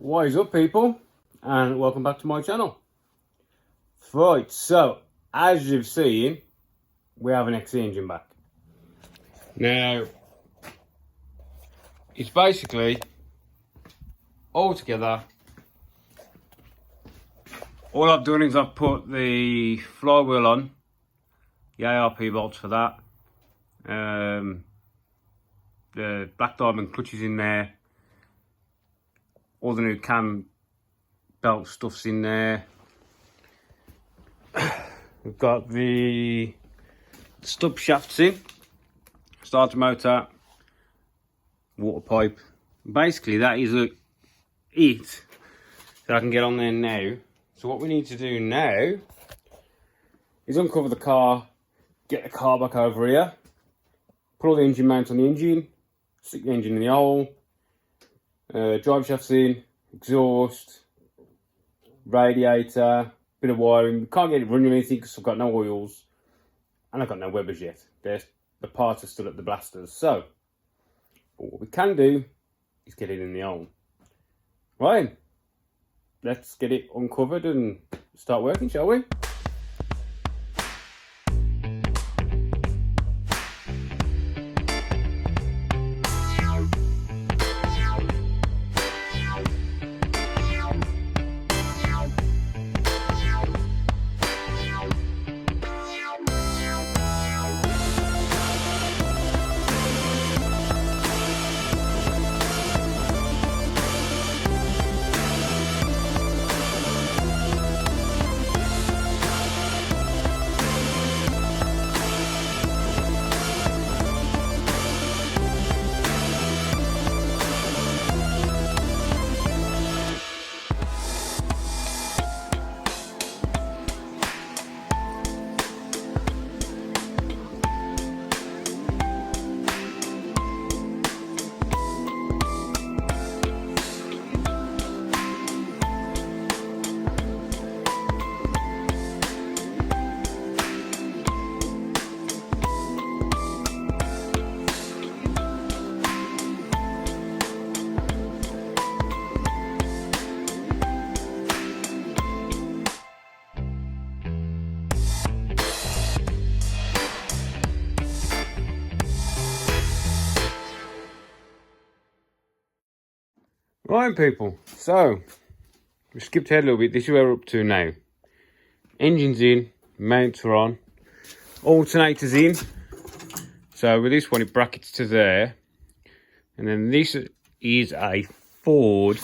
What is up, people, and welcome back to my channel. Right, so as you've seen, we have an XC engine back. Now it's basically all together. All I've done is I've put the flywheel on, the ARP bolts for that, the black diamond clutches in there, all the new cam belt stuff's in there. We've got the stub shafts in, starter motor, water pipe. Basically that is it that I can get on there now. So what we need to do now is uncover the car, get the car back over here, put all the engine mount on the engine, stick the engine in the hole, drive shafts in, exhaust, radiator, bit of wiring. We can't get it running or anything because I've got no oils and I've got no Webbers yet. The parts are still at the blasters. So, but what we can do is get it in the hole. Right, let's get it uncovered and start working, shall we? Right, people, so we skipped ahead a little bit. This is where we're up to now. Engine's in, mounts are on, alternator's in. So with this one it brackets to there, and then this is a Ford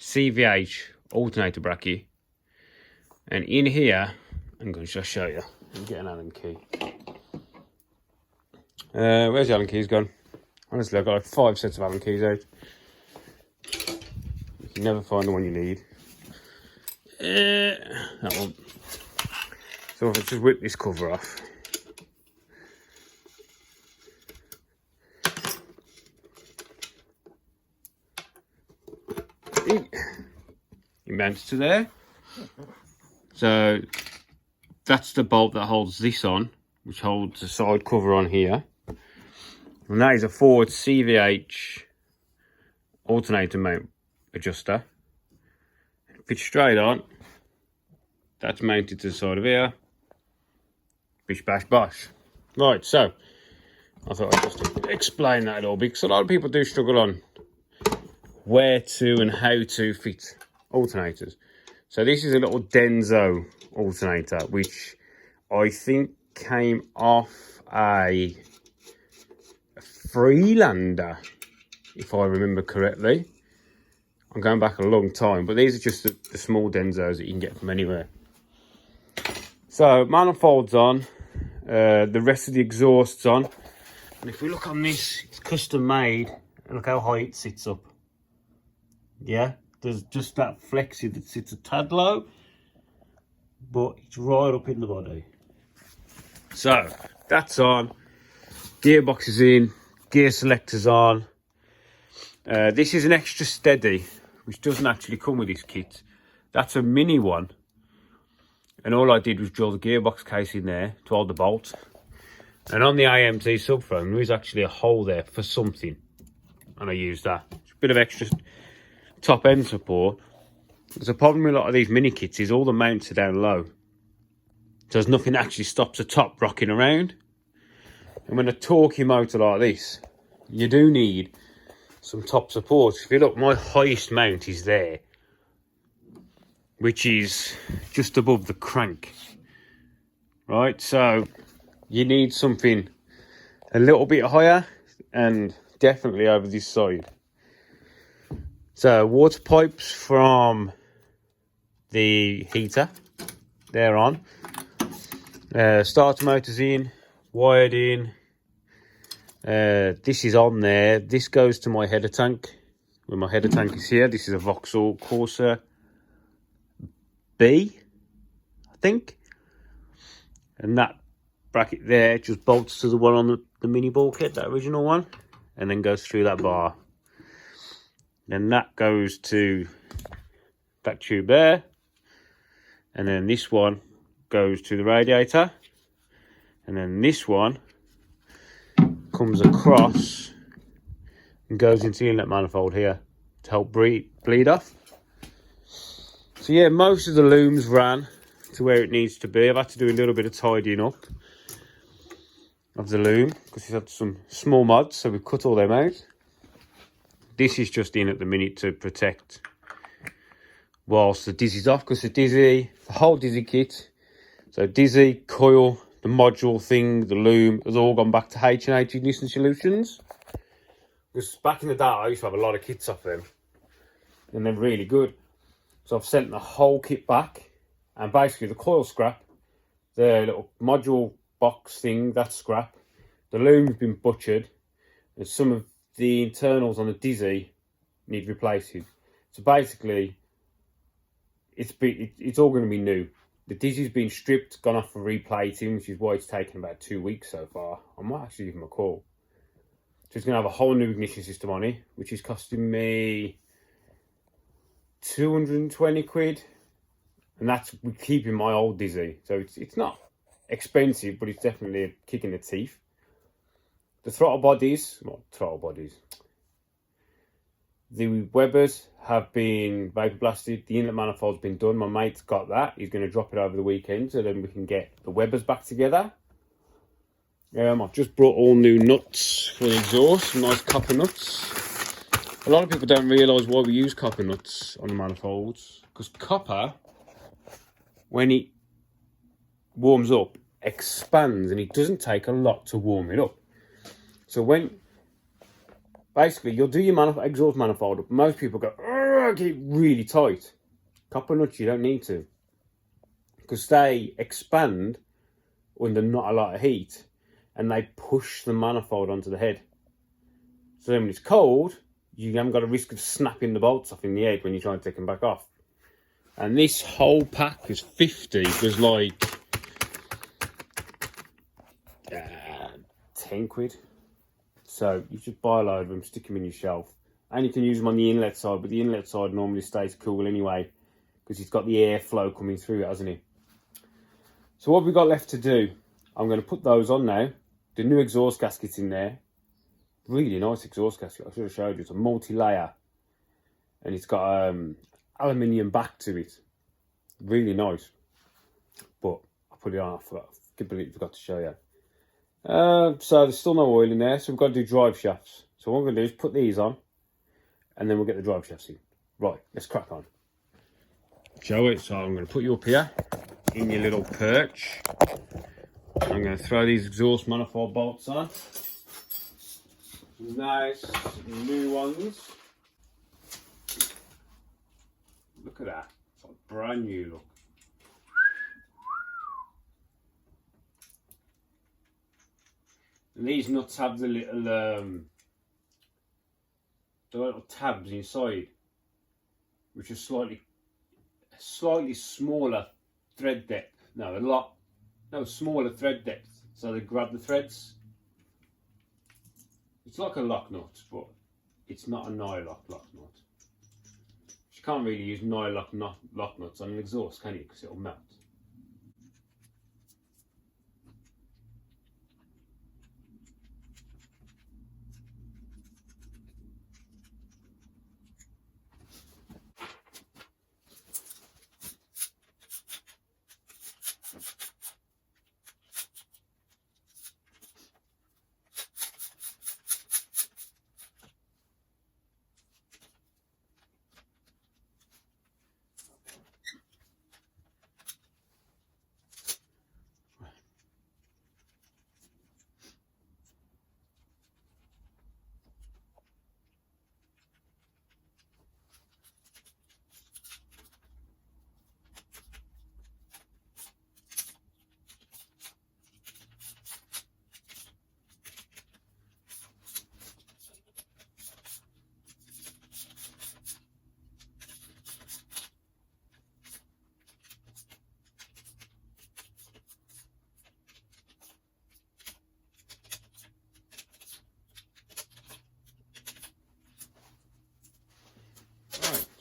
CVH alternator bracket, and in here I'm going to just show you. I'm getting an Allen key. Where's the Allen keys gone? Honestly, I've got like 5 sets of Allen keys out. You never find the one you need. That one. So if I just whip this cover off. It mounts to there. So that's the bolt that holds this on, which holds the side cover on here. And that is a Ford CVH alternator mount adjuster. Fits straight on. That's mounted to the side of here. Bish bash bosh. Right, so I thought I'd just explain that a little bit because a lot of people do struggle on where to and how to fit alternators. So this is a little Denso alternator which I think came off a Freelander, if I remember correctly. I'm going back a long time, but these are just the small Densos that you can get from anywhere. So manifold's on, the rest of the exhaust's on, and if we look on this, it's custom made, and look how high it sits up. Yeah, there's just that flexi that sits a tad low, but it's right up in the body. So that's on, gearbox is in, gear selector's on. This is an extra steady, which doesn't actually come with this kit. That's a mini one. And all I did was drill the gearbox case in there to hold the bolt. And on the AMT subframe, there is actually a hole there for something. And I used that. It's a bit of extra top end support. There's a problem with a lot of these mini kits is all the mounts are down low. So there's nothing that actually stops the top rocking around. And when a torquey motor like this, you do need some top support. If you look, my highest mount is there, which is just above the crank. Right, so you need something a little bit higher and definitely over this side. So water pipes from the heater, they're on. Starter motors in, wired in. This is on there. This goes to my header tank. When my header tank is here, this is a Vauxhall Corsa B, I think. And that bracket there just bolts to the one on the mini bulkhead, that original one, and then goes through that bar. Then that goes to that tube there, and then this one goes to the radiator, and then this one comes across and goes into the inlet manifold here to help bleed off. So yeah, most of the looms ran to where it needs to be. I've had to do a little bit of tidying up of the loom because it's had some small mods, so we've cut all them out. This is just in at the minute to protect whilst the Dizzy's off, because the whole Dizzy kit, so Dizzy, coil, the module thing, the loom, has all gone back to H&H Ignition Solutions. Because back in the day, I used to have a lot of kits off them, and they're really good. So I've sent the whole kit back, and basically the coil scrap, the little module box thing, that's scrap. The loom's been butchered, and some of the internals on the Dizzy need replacing. So basically, it's all going to be new. The Dizzy's been stripped, gone off for replating, which is why it's taken about 2 weeks so far. I might actually give him a call. So it's going to have a whole new ignition system on it, which is costing me 220 quid. And that's keeping my old Dizzy. So it's not expensive, but it's definitely a kick in the teeth. The throttle bodies, the Webbers have been vapor blasted. The inlet manifold's been done. My mate's got that. He's going to drop it over the weekend, so then we can get the Webbers back together. I've just brought all new nuts for the exhaust, some nice copper nuts. A lot of people don't realise why we use copper nuts on the manifolds, because copper, when it warms up, expands, and it doesn't take a lot to warm it up. So basically, you'll do your exhaust manifold up. Most people go, get it really tight. Copper nuts, you don't need to, because they expand under not a lot of heat, and they push the manifold onto the head. So then when it's cold, you haven't got a risk of snapping the bolts off in the head when you try and take them back off. And this whole pack is 50. Was like 10 quid. So you just buy a load of them, stick them in your shelf. And you can use them on the inlet side, but the inlet side normally stays cool anyway, because it's got the airflow coming through it, hasn't it? So what we've got left to do, I'm going to put those on now. The new exhaust gasket's in there. Really nice exhaust gasket. I should have showed you. It's a multi-layer. And it's got aluminium back to it. Really nice. But I put it on, I completely forgot to show you. So there's still no oil in there, so we've got to do drive shafts. So what I'm going to do is put these on, and then we'll get the drive shafts in. Right, let's crack on. Shall we? So I'm going to put you up here in your little perch. I'm going to throw these exhaust manifold bolts on. Nice new ones. Look at that. It's like brand new look. And these nuts have the little tabs inside, which are slightly smaller thread depth. Smaller thread depth. So they grab the threads. It's like a lock nut, but it's not a nylock lock nut. You can't really use nylock lock nuts on an exhaust, can you? Because it'll melt.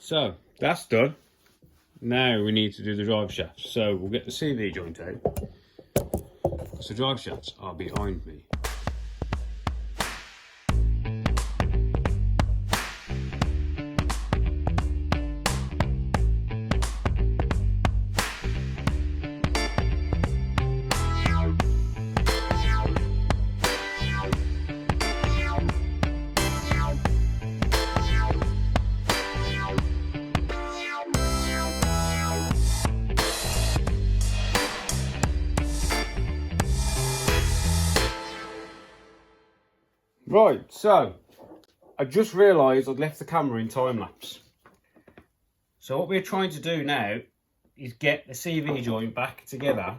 So that's done. Now we need to do the drive shafts. So we'll get the CV joint out, because the drive shafts are behind me. Right, so I just realised I'd left the camera in time lapse. So what we're trying to do now is get the CV joint back together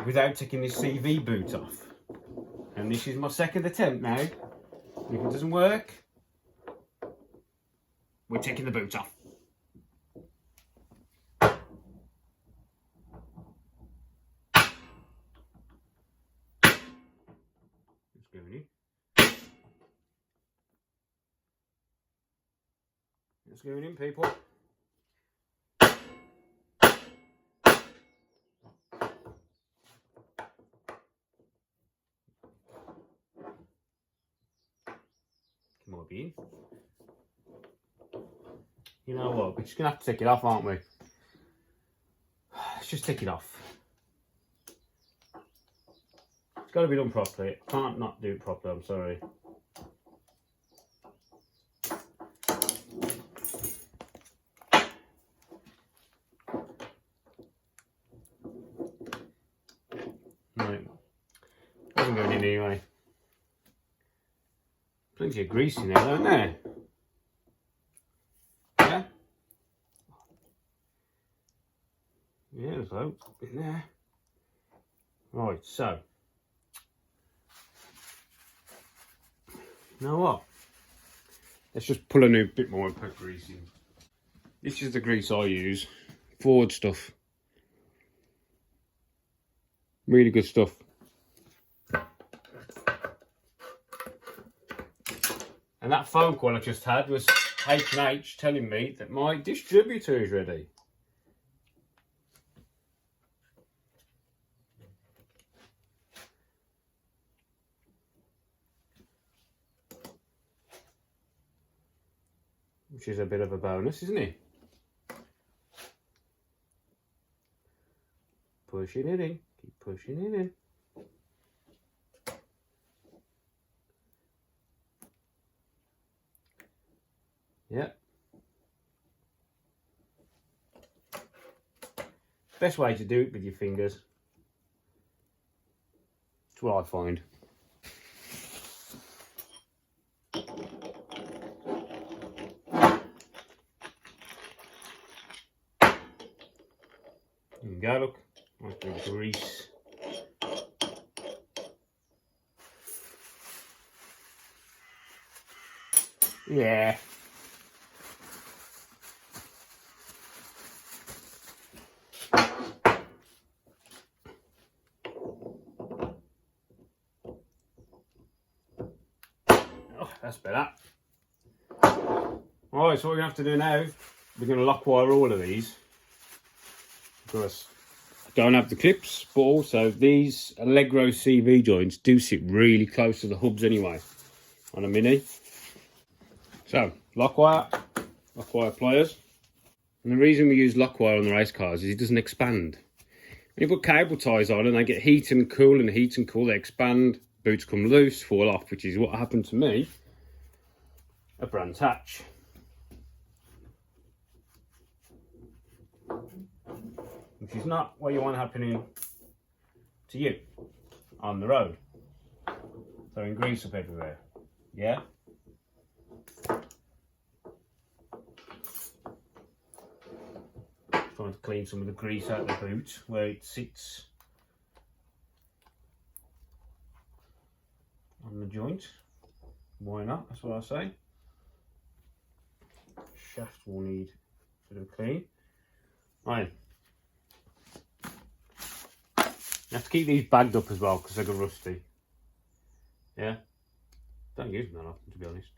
without taking this CV boot off. And this is my second attempt now. If it doesn't work, we're taking the boot off. It's going in. It's going in, people. Might be in. You know what? We're just gonna have to take it off, aren't we? Let's just take it off. It's got to be done properly. Can't not do it properly. I'm sorry. Right. Doesn't go in anyway. Plenty of grease in there, don't there? Yeah? Yeah, there's loads in there. Right, so. You know what? Let's just pull a new bit more and put grease in. This is the grease I use. Ford stuff. Really good stuff. And that phone call I just had was H&H telling me that my distributor is ready. Which is a bit of a bonus, isn't it? Pushing it in, keep pushing it in. Yep. Best way to do it with your fingers. That's what I find. There you go, look. Nice bit of grease. Yeah. Oh, that's better. Alright, so what we're going to have to do now, we're going to lock wire all of these. Because I don't have the clips, but also these Allegro CV joints do sit really close to the hubs anyway on a Mini. So, lock wire pliers. And the reason we use lock wire on the race cars is it doesn't expand. When you put cable ties on and they get heat and cool, they expand, boots come loose, fall off, which is what happened to me at Brands Hatch. Which is not what you want happening to you on the road. Throwing grease up everywhere. Yeah? Trying to clean some of the grease out of the boot where it sits on the joint. Why not? That's what I say. Shaft will need a bit of clean. Right. You have to keep these bagged up as well because they go rusty. Yeah? Don't use them that often, to be honest.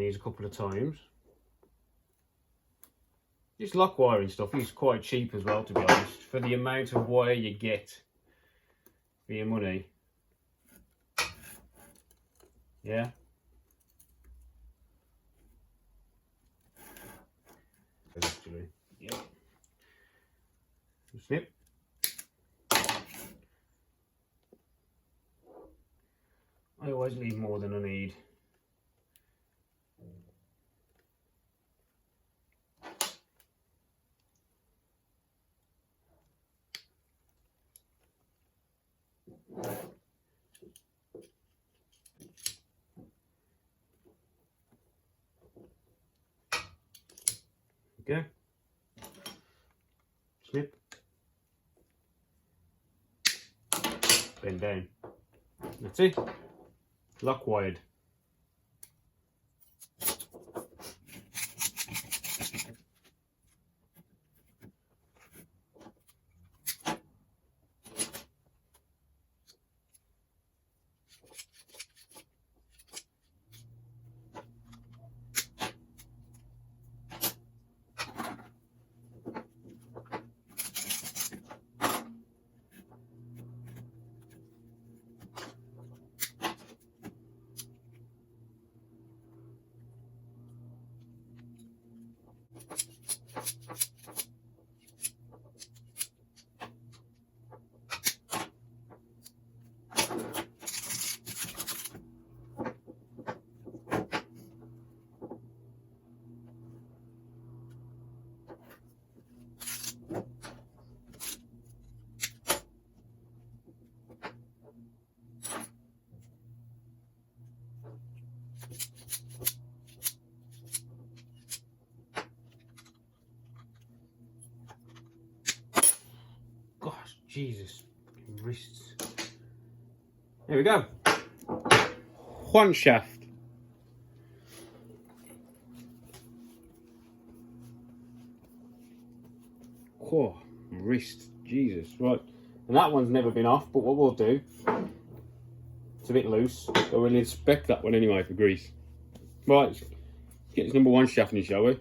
these a couple of times. This lock wiring stuff is quite cheap as well, to be honest, for the amount of wire you get for your money. Yeah. Actually, yeah. Snip. I always need more than I need. Okay. Snip. Bend down. That's it. Lock wired. Gosh, Jesus, wrists. There we go. One shaft. Oh, wrist, Jesus, right. And that one's never been off, but what we'll do, it's a bit loose, so we'll inspect that one anyway for grease. Right, let's get this number one shaft in, shall we?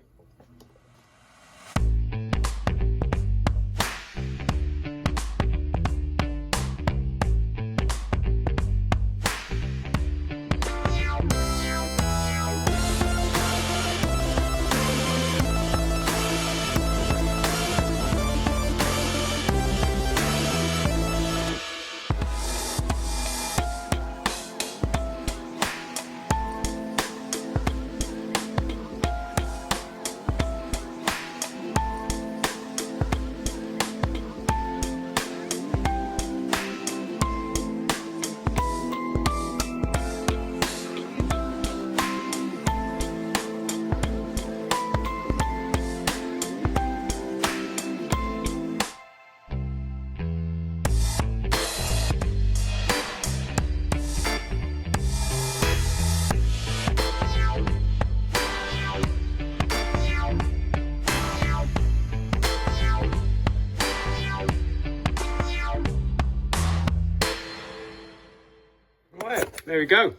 There we go.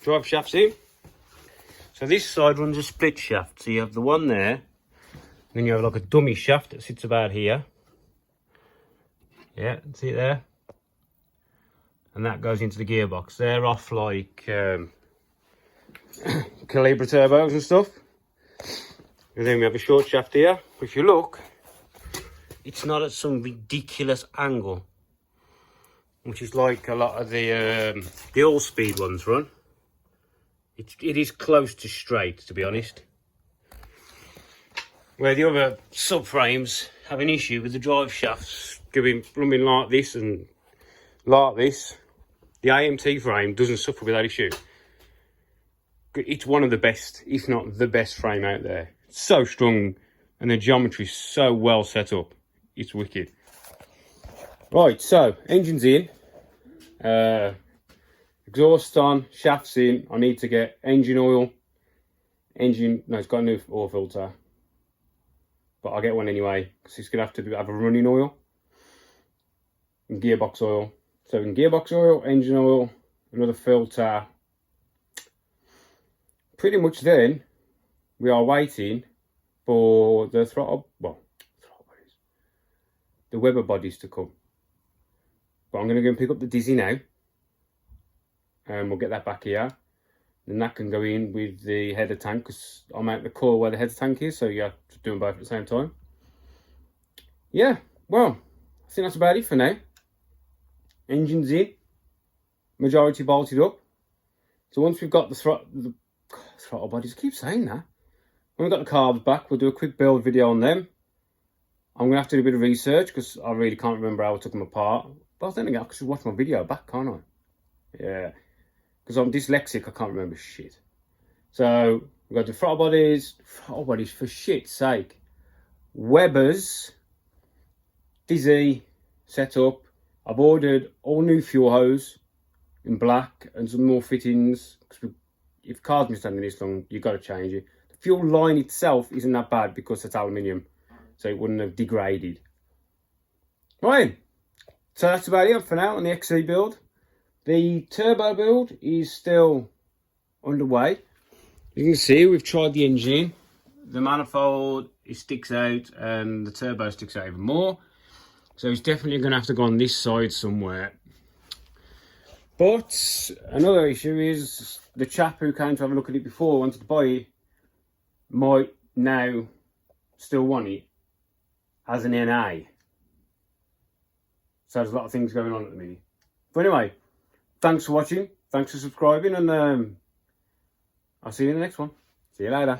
Drive shafts in. So this side runs a split shaft. So you have the one there, then you have like a dummy shaft that sits about here. Yeah, see it there? And that goes into the gearbox. They're off like Calibra turbos and stuff. And then we have a short shaft here. If you look, it's not at some ridiculous angle, which is like a lot of the all-speed ones run. It is close to straight, to be honest. Where the other subframes have an issue with the drive shafts going plumbing like this and like this. The AMT frame doesn't suffer with that issue. It's one of the best, if not the best frame out there. It's so strong and the geometry is so well set up. It's wicked. Right, so engine's in. Exhaust on, shafts in. I need to get engine oil. No, it's got a new oil filter. But I'll get one anyway, because it's going to have a running oil. And gearbox oil. So in gearbox oil, engine oil, another filter. pretty much then we are waiting for the the Weber bodies to come. But I'm going to go and pick up the Dizzy now, and we'll get that back here. Then that can go in with the header tank, because I'm at the core where the header tank is, so you have to do them both at the same time. Yeah, well, I think that's about it for now. Engine's in, majority bolted up. So once we've got the throttle bodies, I keep saying that. When we've got the carbs back, we'll do a quick build video on them. I'm going to have to do a bit of research, because I really can't remember how I took them apart. But then again, I could just watch my video back, can't I? Yeah. Because I'm dyslexic, I can't remember shit. So, we've got the throttle bodies for shit's sake. Weber's, Dizzy, set up. I've ordered all new fuel hose in black and some more fittings. Because if cars been standing this long, you've got to change it. The fuel line itself isn't that bad because it's aluminium, so it wouldn't have degraded. Right, so that's about it for now on the XC build. The turbo build is still underway. You can see we've tried the engine. The manifold, it sticks out, and the turbo sticks out even more. So it's definitely going to have to go on this side somewhere. But another issue is the chap who came to have a look at it before, wanted to buy it, might now still want it as an NA. So there's a lot of things going on at the minute. But anyway, thanks for watching, thanks for subscribing, and I'll see you in the next one. See you later.